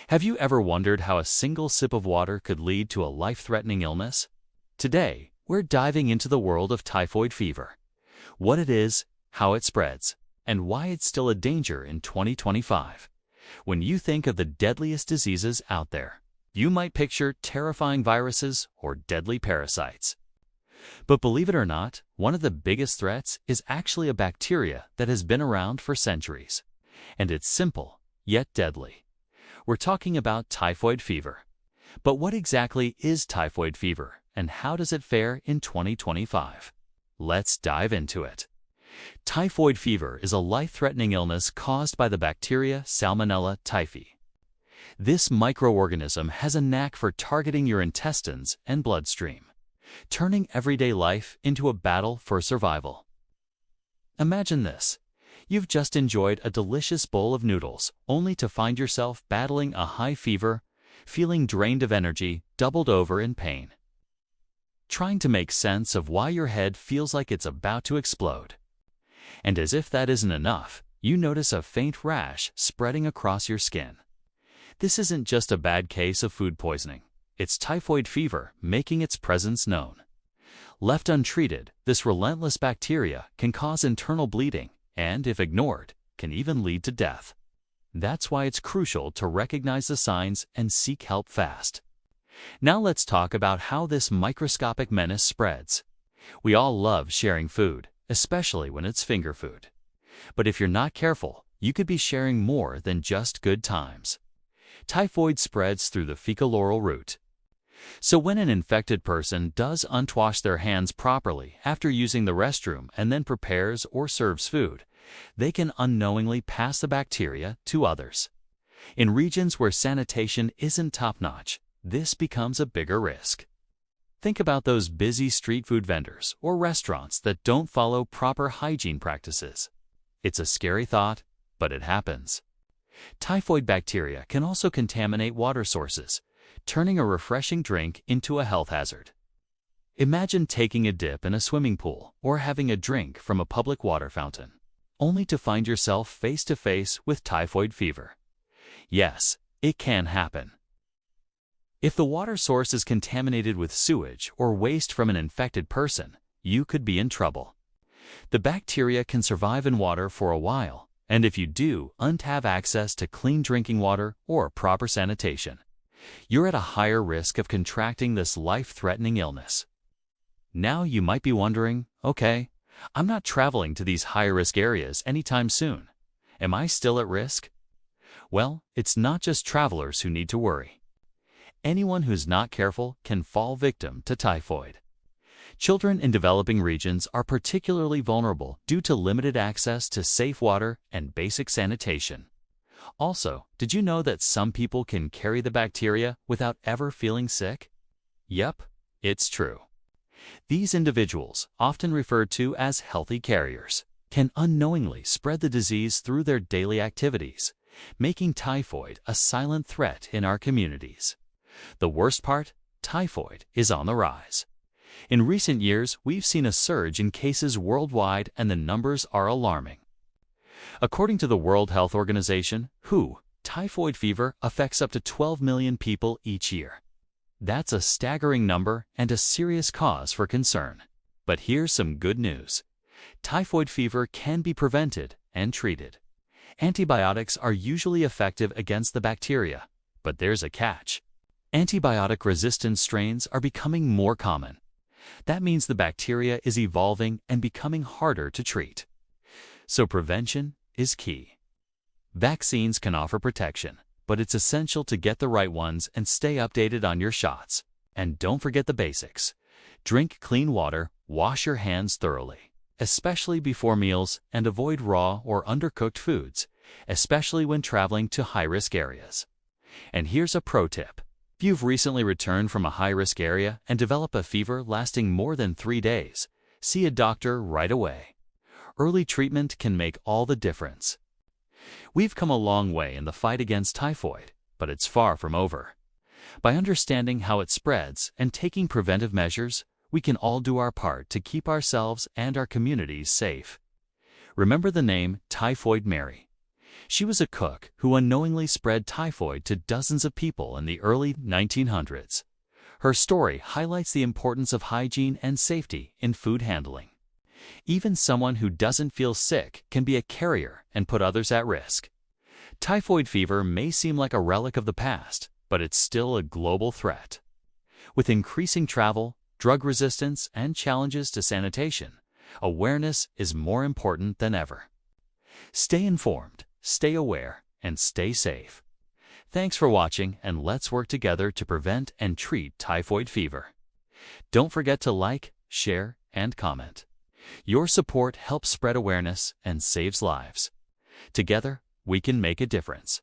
Have you ever wondered how a single sip of water could lead to a life-threatening illness? Today, we're diving into the world of typhoid fever, what it is, how it spreads, and why it's still a danger in 2025. When you think of the deadliest diseases out there, you might picture terrifying viruses or deadly parasites. But believe it or not, one of the biggest threats is actually a bacteria that has been around for centuries. And it's simple, yet deadly. We're talking about typhoid fever. But what exactly is typhoid fever, and how does it fare in 2025? Let's dive into it. Typhoid fever is a life-threatening illness caused by the bacteria Salmonella Typhi. This microorganism has a knack for targeting your intestines and bloodstream, turning everyday life into a battle for survival. Imagine this. You've just enjoyed a delicious bowl of noodles, only to find yourself battling a high fever, feeling drained of energy, doubled over in pain. Trying to make sense of why your head feels like it's about to explode. And as if that isn't enough, you notice a faint rash spreading across your skin. This isn't just a bad case of food poisoning. It's typhoid fever making its presence known. Left untreated, this relentless bacteria can cause internal bleeding and, if ignored, can even lead to death. That's why it's crucial to recognize the signs and seek help fast. Now let's talk about how this microscopic menace spreads. We all love sharing food, especially when it's finger food. But if you're not careful, you could be sharing more than just good times. Typhoid spreads through the fecal-oral route. So when an infected person does unwash their hands properly after using the restroom and then prepares or serves food, they can unknowingly pass the bacteria to others. In regions where sanitation isn't top-notch, this becomes a bigger risk. Think about those busy street food vendors or restaurants that don't follow proper hygiene practices. It's a scary thought, but it happens. Typhoid bacteria can also contaminate water sources, turning a refreshing drink into a health hazard. Imagine taking a dip in a swimming pool or having a drink from a public water fountain, only to find yourself face to face with typhoid fever. Yes, it can happen. If the water source is contaminated with sewage or waste from an infected person, you could be in trouble. The bacteria can survive in water for a while, and if you don't have access to clean drinking water or proper sanitation, you're at a higher risk of contracting this life-threatening illness. Now you might be wondering, okay, I'm not traveling to these high-risk areas anytime soon. Am I still at risk? Well, it's not just travelers who need to worry. Anyone who's not careful can fall victim to typhoid. Children in developing regions are particularly vulnerable due to limited access to safe water and basic sanitation. Also, did you know that some people can carry the bacteria without ever feeling sick? Yep, it's true. These individuals, often referred to as healthy carriers, can unknowingly spread the disease through their daily activities, making typhoid a silent threat in our communities. The worst part? Typhoid is on the rise. In recent years, we've seen a surge in cases worldwide, and the numbers are alarming. According to the World Health Organization, WHO, typhoid fever affects up to 12 million people each year. That's a staggering number and a serious cause for concern. But here's some good news. Typhoid fever can be prevented and treated. Antibiotics are usually effective against the bacteria, but there's a catch. Antibiotic-resistant strains are becoming more common. That means the bacteria is evolving and becoming harder to treat. So prevention is key. Vaccines can offer protection, but it's essential to get the right ones and stay updated on your shots. And don't forget the basics. Drink clean water, wash your hands thoroughly, especially before meals, and avoid raw or undercooked foods, especially when traveling to high-risk areas. And here's a pro tip. If you've recently returned from a high-risk area and develop a fever lasting more than 3 days, see a doctor right away. Early treatment can make all the difference. We've come a long way in the fight against typhoid, but it's far from over. By understanding how it spreads and taking preventive measures, we can all do our part to keep ourselves and our communities safe. Remember the name Typhoid Mary. She was a cook who unknowingly spread typhoid to dozens of people in the early 1900s. Her story highlights the importance of hygiene and safety in food handling. Even someone who doesn't feel sick can be a carrier and put others at risk. Typhoid fever may seem like a relic of the past, but it's still a global threat. With increasing travel, drug resistance, and challenges to sanitation, awareness is more important than ever. Stay informed, stay aware, and stay safe. Thanks for watching, and let's work together to prevent and treat typhoid fever. Don't forget to like, share, and comment. Your support helps spread awareness and saves lives. Together, we can make a difference.